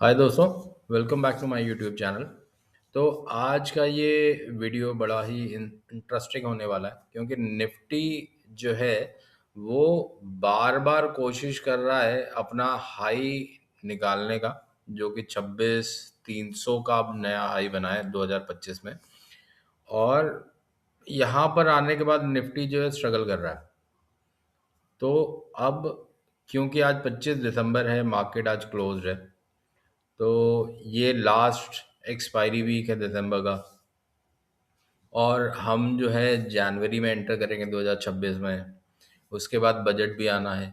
हाय दोस्तों, welcome back to my YouTube channel. तो आज का ये वीडियो बड़ा ही इंटरेस्टिंग होने वाला है क्योंकि निफ्टी जो है वो बार बार कोशिश कर रहा है अपना हाई निकालने का, जो कि 26,300 का अब नया हाई बना है 2025 में। और यहाँ पर आने के बाद निफ्टी जो है स्ट्रगल कर रहा है। तो अब क्योंकि आज 25 दिसंबर है, मार्केट आज क्लोज्ड है, तो ये लास्ट एक्सपायरी वीक है दिसंबर का। और हम जो है जनवरी में एंटर करेंगे 2026 में। उसके बाद बजट भी आना है।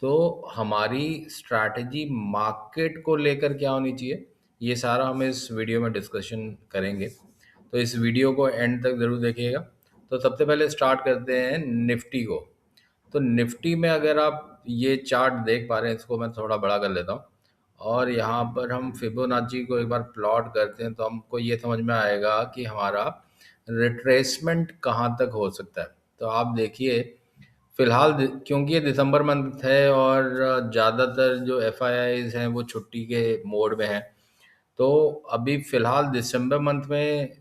तो हमारी स्ट्रैटेजी मार्केट को लेकर क्या होनी चाहिए, ये सारा हम इस वीडियो में डिस्कशन करेंगे। तो इस वीडियो को एंड तक ज़रूर देखिएगा। तो सबसे पहले स्टार्ट करते हैं निफ्टी को। तो निफ्टी में अगर आप ये चार्ट देख पा रहे हैं, इसको मैं थोड़ा बड़ा कर लेता हूँ और यहाँ पर हम फिबोनाची को एक बार प्लॉट करते हैं तो हमको ये समझ में आएगा कि हमारा रिट्रेसमेंट कहाँ तक हो सकता है। तो आप देखिए, फिलहाल क्योंकि ये दिसंबर मंथ है और ज़्यादातर जो एफ आई आईज हैं वो छुट्टी के मोड में हैं, तो अभी फिलहाल दिसंबर मंथ में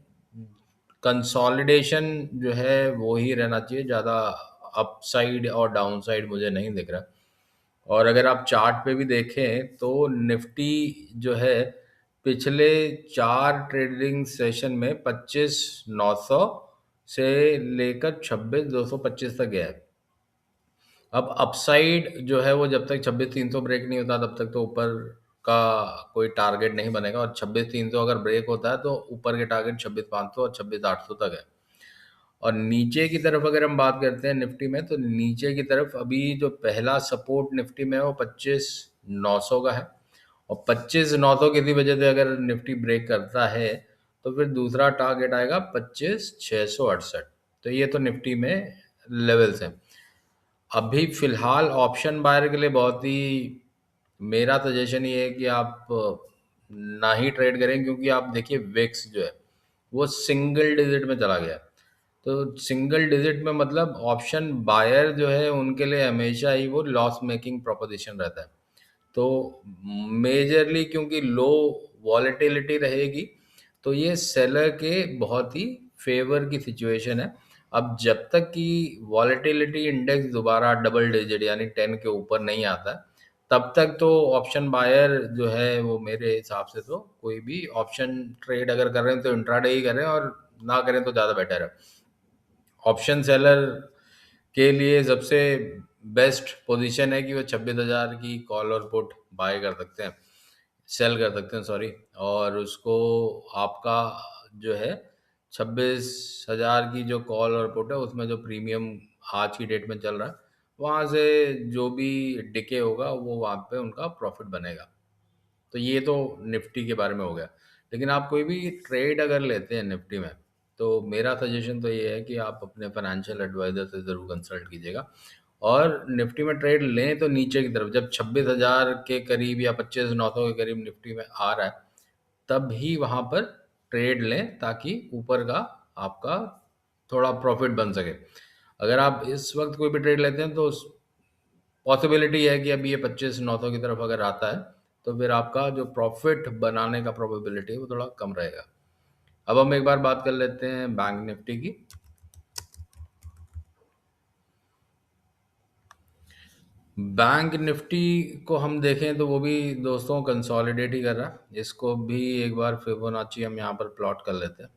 कंसोलिडेशन जो है वो ही रहना चाहिए। ज़्यादा अपसाइड और डाउनसाइड मुझे नहीं दिख रहा। और अगर आप चार्ट पे भी देखें तो निफ्टी जो है पिछले 4 ट्रेडिंग सेशन में 25,900 से लेकर 26,225 तक गया है। अब अपसाइड जो है वो जब तक 26,300 ब्रेक नहीं होता तब तक तो ऊपर का कोई टारगेट नहीं बनेगा, और 26,300 अगर ब्रेक होता है तो ऊपर के टारगेट 26,500 और 26,800 तक है। और नीचे की तरफ अगर हम बात करते हैं निफ्टी में, तो नीचे की तरफ अभी जो पहला सपोर्ट निफ्टी में है वो 25,900 का है। और 25,900 किसी वजह से अगर निफ्टी ब्रेक करता है तो फिर दूसरा टारगेट आएगा 25,668। तो ये तो निफ्टी में लेवल्स हैं। अभी फिलहाल ऑप्शन बायर के लिए बहुत ही मेरा सजेशन ये है कि आप ना ही ट्रेड करें, क्योंकि आप देखिए विक्स जो है वो सिंगल डिजिट में चला गया। तो सिंगल डिजिट में मतलब ऑप्शन बायर जो है उनके लिए हमेशा ही वो लॉस मेकिंग प्रोपोजिशन रहता है। तो मेजरली क्योंकि लो वॉलेटिलिटी रहेगी, तो ये सेलर के बहुत ही फेवर की सिचुएशन है। अब जब तक कि वॉलेटिलिटी इंडेक्स दोबारा डबल डिजिट यानी 10 के ऊपर नहीं आता है, तब तक तो ऑप्शन बायर जो है वो मेरे हिसाब से तो कोई भी ऑप्शन ट्रेड अगर कर रहे हैं तो इंट्राडे ही करें, और ना करें तो ज़्यादा बेटर है। ऑप्शन सेलर के लिए सबसे बेस्ट पोजीशन है कि वो 26,000 की कॉल और पुट बाय कर सकते हैं, सेल कर सकते हैं, सॉरी। और उसको आपका जो है 26,000 की जो कॉल और पुट है उसमें जो प्रीमियम आज की डेट में चल रहा है, वहाँ से जो भी डिके होगा वो वहाँ पे उनका प्रॉफिट बनेगा। तो ये तो निफ्टी के बारे में हो गया। लेकिन आप कोई भी ट्रेड अगर लेते हैं निफ्टी में, तो मेरा सजेशन तो ये है कि आप अपने फाइनेंशियल एडवाइजर से ज़रूर कंसल्ट कीजिएगा। और निफ्टी में ट्रेड लें तो नीचे की तरफ जब 26,000 के करीब या 25,900 के करीब निफ्टी में आ रहा है, तब ही वहाँ पर ट्रेड लें ताकि ऊपर का आपका थोड़ा प्रॉफिट बन सके। अगर आप इस वक्त कोई भी ट्रेड लेते हैं तो पॉसिबिलिटी है कि अभी ये 25,900 की तरफ अगर आता है तो फिर आपका जो प्रॉफिट बनाने का प्रोबेबिलिटी है वो थोड़ा कम रहेगा। अब हम एक बार बात कर लेते हैं बैंक निफ्टी की। बैंक निफ्टी को हम देखें तो वो भी दोस्तों कंसोलिडेट ही कर रहा है। इसको भी एक बार फिबोनाची हम यहाँ पर प्लॉट कर लेते हैं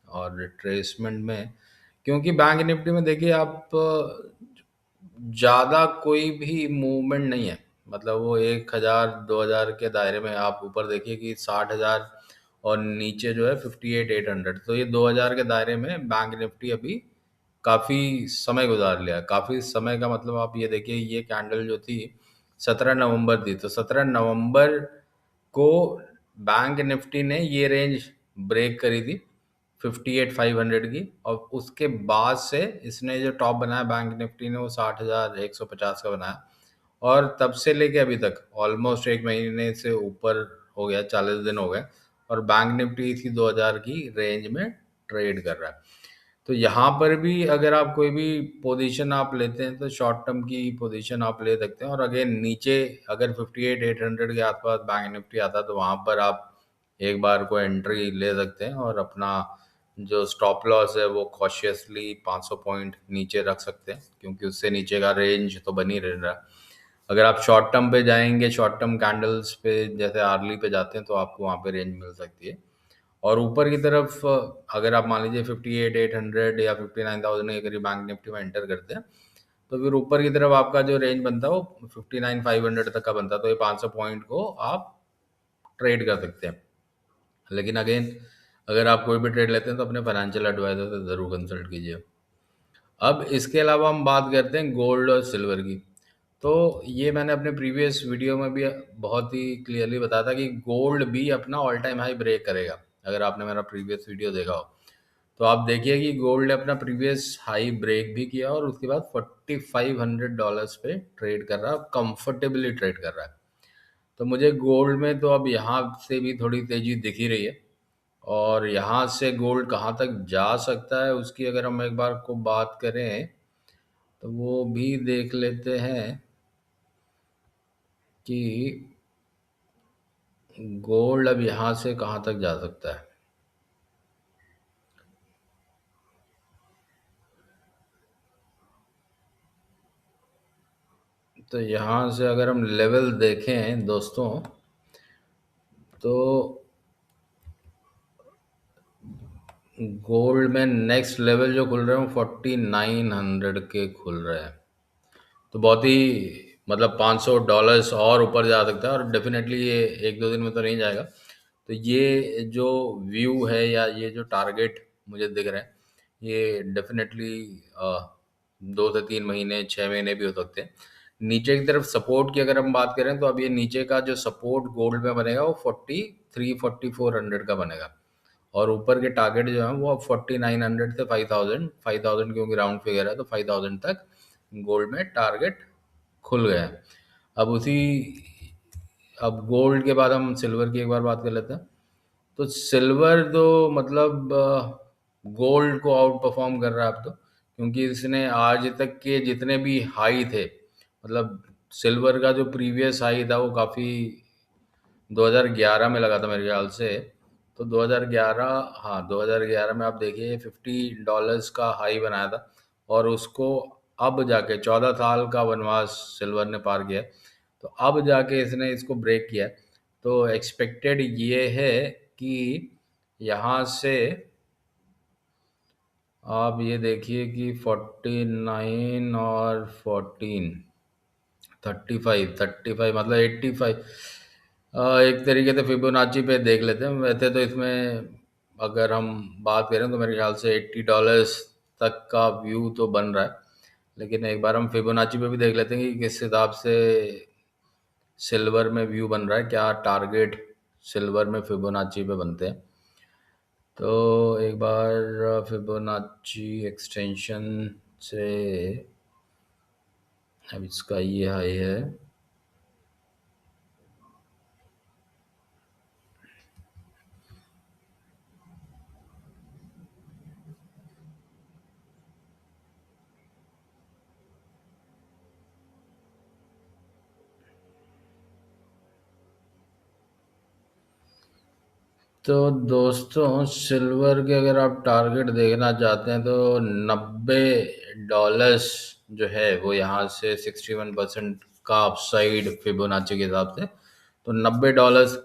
और रिट्रेसमेंट में, क्योंकि बैंक निफ्टी में देखिए आप ज़्यादा कोई भी मूवमेंट नहीं है। मतलब वो 1,000 2,000 के दायरे में आप ऊपर देखिए कि 60,000 और नीचे जो है 58,800। तो ये 2,000 के दायरे में बैंक निफ्टी अभी काफ़ी समय गुजार लिया। काफ़ी समय का मतलब आप ये देखिए, ये कैंडल जो थी 17 नवंबर थी, तो 17 नवंबर को बैंक निफ्टी ने ये रेंज ब्रेक करी थी 58,500 की, और उसके बाद से इसने जो टॉप बनाया बैंक निफ्टी ने वो 60,150 का बनाया। और तब से लेके अभी तक ऑलमोस्ट 1 महीने से ऊपर हो गया, 40 दिन हो गए, और बैंक निफ्टी इसी 2,000 की रेंज में ट्रेड कर रहा है। तो यहाँ पर भी अगर आप कोई भी पोजीशन आप लेते हैं तो शॉर्ट टर्म की पोजीशन आप ले सकते हैं। और अगेन नीचे अगर 58,800 के आसपास बैंक निफ्टी आता है तो वहाँ पर आप एक बार को एंट्री ले सकते हैं और अपना जो स्टॉप लॉस है वो कॉशियसली 500 पॉइंट नीचे रख सकते हैं, क्योंकि उससे नीचे का रेंज तो बनी रह रहा है। अगर आप शॉर्ट टर्म पे जाएंगे, शॉर्ट टर्म कैंडल्स पे जैसे आर्ली पे जाते हैं, तो आपको वहाँ पे रेंज मिल सकती है। और ऊपर की तरफ अगर आप मान लीजिए 58,800 या 59,000 के करीब बैंक निफ्टी में एंटर करते हैं, तो फिर ऊपर की तरफ आपका जो रेंज बनता है वो 59,500 तक का बनता है। तो ये 500 पॉइंट को आप ट्रेड कर सकते हैं। लेकिन अगेन अगर आप कोई भी ट्रेड लेते हैं तो अपने फाइनेंशियल एडवाइजर से ज़रूर कंसल्ट कीजिए। अब इसके अलावा हम बात करते हैं गोल्ड और सिल्वर की। तो ये मैंने अपने प्रीवियस वीडियो में भी बहुत ही क्लियरली बताया था कि गोल्ड भी अपना ऑल टाइम हाई ब्रेक करेगा। अगर आपने मेरा प्रीवियस वीडियो देखा हो तो आप देखिए कि गोल्ड ने अपना प्रीवियस हाई ब्रेक भी किया और उसके बाद $4,500 पे ट्रेड कर रहा है, कंफर्टेबली ट्रेड कर रहा है। तो मुझे गोल्ड में तो अब यहाँ से भी थोड़ी तेजी दिख ही रही है। और यहाँ से गोल्ड कहाँ तक जा सकता है उसकी अगर हम एक बार को बात करें तो वो भी देख लेते हैं कि गोल्ड अब यहाँ से कहाँ तक जा सकता है। तो यहाँ से अगर हम लेवल देखें दोस्तों, तो गोल्ड में नेक्स्ट लेवल जो खुल रहे हैं वो 4900 के खुल रहे हैं। तो बहुत ही मतलब $500 और ऊपर जा सकता है, और डेफिनेटली ये एक दो दिन में तो नहीं जाएगा। तो ये जो व्यू है या ये जो टारगेट मुझे दिख रहे हैं, ये डेफिनेटली 2 से 3 महीने 6 महीने भी हो सकते हैं। नीचे की तरफ सपोर्ट की अगर हम बात करें तो अब ये नीचे का जो सपोर्ट गोल्ड में बनेगा वो 43-4400 का बनेगा। और ऊपर के टारगेट जो है वो अब 4900 से 5000 क्योंकि राउंड फिगर है तो 5000 तक गोल्ड में टारगेट खुल गया है। अब उसी अब गोल्ड के बाद हम सिल्वर की एक बार बात कर लेते हैं। तो सिल्वर तो मतलब गोल्ड को आउट परफॉर्म कर रहा है अब तो, क्योंकि इसने आज तक के जितने भी हाई थे, मतलब सिल्वर का जो प्रीवियस हाई था वो काफ़ी 2011 में लगा था मेरे ख्याल से। तो 2011, हाँ 2011 में आप देखिए $50 का हाई बनाया था, और उसको अब जाके 14 साल का वनवास सिल्वर ने पार किया है, तो अब जाके इसने इसको ब्रेक किया है। तो एक्सपेक्टेड ये है कि यहाँ से आप ये देखिए कि 49 और 14, 35 मतलब 85। एक तरीके से फिबोनाची पे देख लेते हैं। वैसे तो इसमें अगर हम बात करें तो मेरे ख्याल से $80 तक का व्यू तो बन रहा है। लेकिन एक बार हम फिबोनाची पे भी देख लेते हैं कि किस हिसाब से सिल्वर में व्यू बन रहा है, क्या टारगेट सिल्वर में फिबोनाची पे बनते हैं। तो एक बार फिबोनाची एक्सटेंशन से अब इसका ये हाई है। तो दोस्तों सिल्वर के अगर आप टारगेट देखना चाहते हैं तो $90 जो है वो यहाँ से 61% का अपसाइड फिबोनाची के हिसाब से, तो $90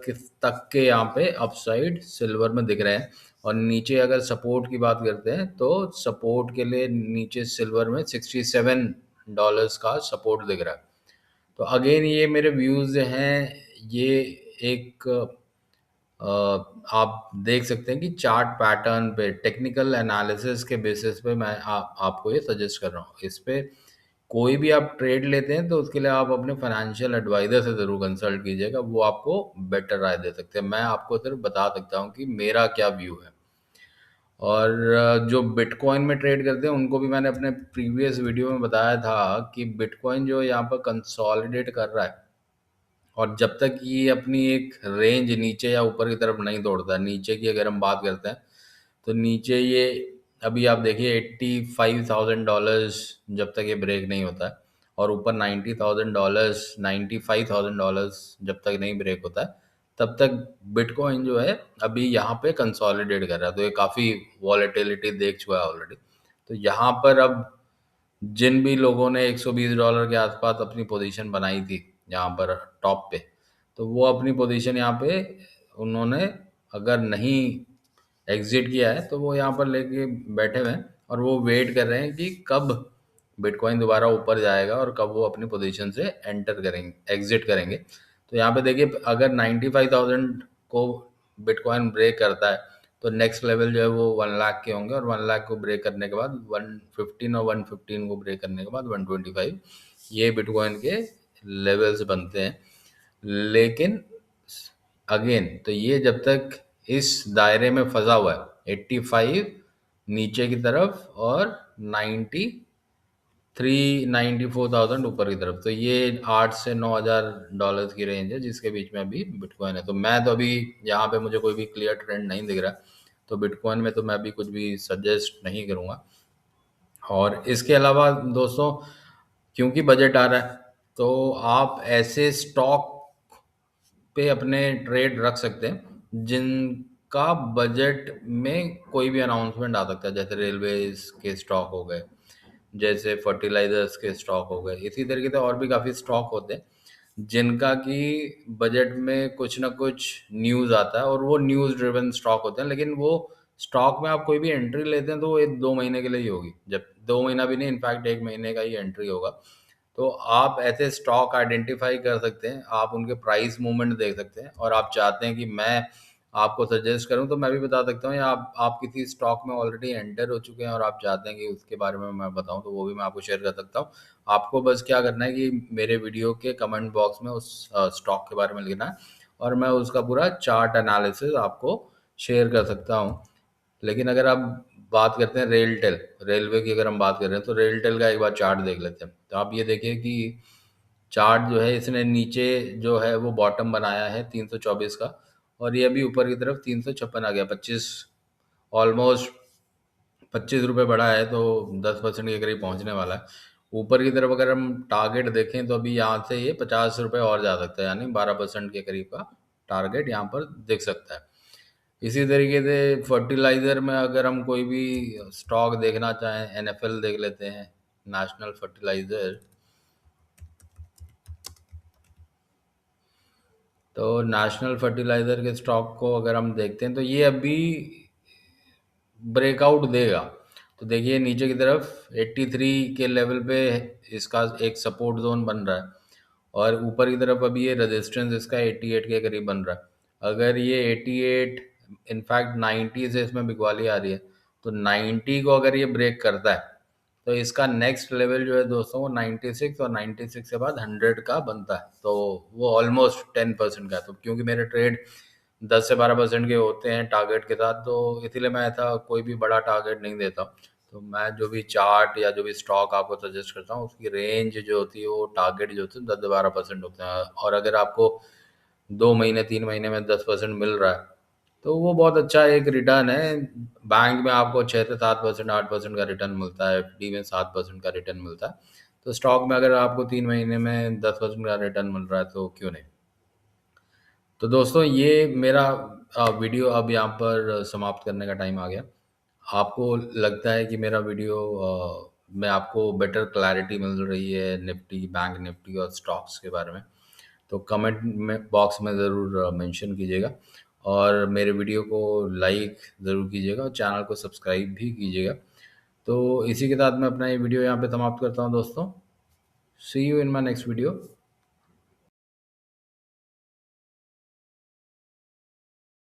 तक के यहाँ पे अपसाइड सिल्वर में दिख रहे हैं। और नीचे अगर सपोर्ट की बात करते हैं तो सपोर्ट के लिए नीचे सिल्वर में $67 का सपोर्ट दिख रहा है। तो अगेन ये मेरे व्यूज़ हैं, ये एक आप देख सकते हैं कि चार्ट पैटर्न पे टेक्निकल एनालिसिस के बेसिस पे मैं आपको ये सजेस्ट कर रहा हूँ। इस पे कोई भी आप ट्रेड लेते हैं तो उसके लिए आप अपने फाइनेंशियल एडवाइजर से ज़रूर कंसल्ट कीजिएगा, वो आपको बेटर राय दे सकते हैं। मैं आपको सिर्फ बता सकता हूँ कि मेरा क्या व्यू है। और जो बिटकॉइन में ट्रेड करते हैं उनको भी मैंने अपने प्रीवियस वीडियो में बताया था कि बिटकॉइन जो यहाँ पर कंसोलिडेट कर रहा है, और जब तक ये अपनी एक रेंज नीचे या ऊपर की तरफ नहीं तोड़ता, नीचे की अगर हम बात करते हैं तो नीचे ये अभी आप देखिए $85,000 जब तक ये ब्रेक नहीं होता है, और ऊपर $90,000, $95,000 जब तक नहीं ब्रेक होता है, तब तक बिटकॉइन जो है अभी यहाँ पे कंसोलिडेट कर रहा है। तो ये काफ़ी वॉलेटिलिटी देख चुका है ऑलरेडी। तो यहाँ पर अब जिन भी लोगों ने $120 के आसपास अपनी पोजीशन बनाई थी यहाँ पर टॉप पे, तो वो अपनी पोजीशन यहाँ पे उन्होंने अगर नहीं एग्जिट किया है तो वो यहाँ पर लेके बैठे हुए हैं, और वो वेट कर रहे हैं कि कब बिटकॉइन दोबारा ऊपर जाएगा और कब वो अपनी पोजीशन से एंटर करेंगे, एग्जिट करेंगे। तो यहाँ पे देखिए, अगर 95,000 को बिटकॉइन ब्रेक करता है तो नेक्स्ट लेवल जो है वो 1 लाख के होंगे, और 1 लाख को ब्रेक करने के बाद 115, और 115 को ब्रेक करने के बाद 125, ये बिटकॉइन के लेवल्स बनते हैं। लेकिन अगेन, तो ये जब तक इस दायरे में फंसा हुआ है, 85 नीचे की तरफ और 94,000 ऊपर की तरफ, तो ये $8,000 से $9,000 की रेंज है जिसके बीच में अभी बिटकॉइन है। तो मैं तो अभी यहाँ पे मुझे कोई भी क्लियर ट्रेंड नहीं दिख रहा, तो बिटकॉइन में तो मैं अभी कुछ भी सजेस्ट नहीं करूँगा। और इसके अलावा दोस्तों, क्योंकि बजट आ रहा है, तो आप ऐसे स्टॉक पे अपने ट्रेड रख सकते हैं जिनका बजट में कोई भी अनाउंसमेंट आ सकता है, जैसे रेलवेज के स्टॉक हो गए, जैसे फर्टिलाइजर्स के स्टॉक हो गए। इसी तरीके से और भी काफ़ी स्टॉक होते हैं जिनका कि बजट में कुछ ना कुछ न्यूज़ आता है, और वो न्यूज़ ड्रिवन स्टॉक होते हैं। लेकिन वो स्टॉक में आप कोई भी एंट्री लेते हैं तो वो 1-2 महीने के लिए ही होगी, जब 2 महीना भी नहीं, इनफैक्ट 1 महीने का ही एंट्री होगा। तो आप ऐसे स्टॉक आइडेंटिफाई कर सकते हैं, आप उनके प्राइस मूवमेंट देख सकते हैं, और आप चाहते हैं कि मैं आपको सजेस्ट करूं तो मैं भी बता सकता हूँ, या आप किसी स्टॉक में ऑलरेडी एंटर हो चुके हैं और आप चाहते हैं कि उसके बारे में मैं बताऊं, तो वो भी मैं आपको शेयर कर सकता हूँ। आपको बस क्या करना है कि मेरे वीडियो के कमेंट बॉक्स में उस स्टॉक के बारे में लिखना है, और मैं उसका पूरा चार्ट एनालिसिस आपको शेयर कर सकता हूँ। लेकिन अगर आप बात करते हैं रेलटेल, रेलवे की अगर हम बात कर रहे हैं, तो रेलटेल का एक बार चार्ट देख लेते हैं। तो आप ये देखिए कि चार्ट जो है इसने नीचे जो है वो बॉटम बनाया है 324 का, और ये अभी ऊपर की तरफ 356 आ गया, 25, ऑलमोस्ट ₹25 बढ़ा है, तो 10% के करीब पहुंचने वाला है। ऊपर की तरफ अगर हम टारगेट देखें तो अभी यहाँ से ये ₹50 और जा सकता है, यानी 12% के करीब का टारगेट यहाँ पर दिख सकता है। इसी तरीके से फर्टिलाइजर में अगर हम कोई भी स्टॉक देखना चाहें, एनएफएल देख लेते हैं, नेशनल फर्टिलाइजर। तो नेशनल फर्टिलाइजर के स्टॉक को अगर हम देखते हैं तो ये अभी ब्रेकआउट देगा। तो देखिए नीचे की तरफ 83 के लेवल पे इसका एक सपोर्ट जोन बन रहा है, और ऊपर की तरफ अभी ये रेजिस्टेंस इसका 88 के करीब बन रहा है। अगर ये 88, इनफैक्ट 90 से इसमें बिकवाली आ रही है, तो 90 को अगर ये ब्रेक करता है तो इसका नेक्स्ट लेवल जो है दोस्तों वो 96, और 96 के बाद 100 का बनता है। तो वो ऑलमोस्ट 10% का है। तो क्योंकि मेरे ट्रेड 10 से 12% के होते हैं टारगेट के साथ, तो इसीलिए मैं ऐसा कोई भी बड़ा टारगेट नहीं देता। तो मैं जो भी चार्ट या जो भी स्टॉक आपको सजेस्ट करता हूँ उसकी रेंज जो होती है, वो टारगेट जो होते हैं 10 से 12% होते हैं। और अगर आपको 2 महीने 3 महीने में 10% मिल रहा है तो वो बहुत अच्छा एक रिटर्न है। बैंक में आपको 6 से 7%, 8% का रिटर्न मिलता है, एफडी में 7% का रिटर्न मिलता है। तो स्टॉक में अगर आपको 3 महीने में 10% का रिटर्न मिल रहा है तो क्यों नहीं। तो दोस्तों, ये मेरा वीडियो अब यहाँ पर समाप्त करने का टाइम आ गया। आपको लगता है कि मेरा वीडियो में आपको बेटर क्लैरिटी मिल रही है निफ्टी, बैंक निफ्टी और स्टॉक्स के बारे में, तो कमेंट में बॉक्स में ज़रूर मेंशन कीजिएगा, और मेरे वीडियो को लाइक ज़रूर कीजिएगा, और चैनल को सब्सक्राइब भी कीजिएगा। तो इसी के साथ मैं अपना ये वीडियो यहाँ पे समाप्त करता हूँ दोस्तों। See you in my next video.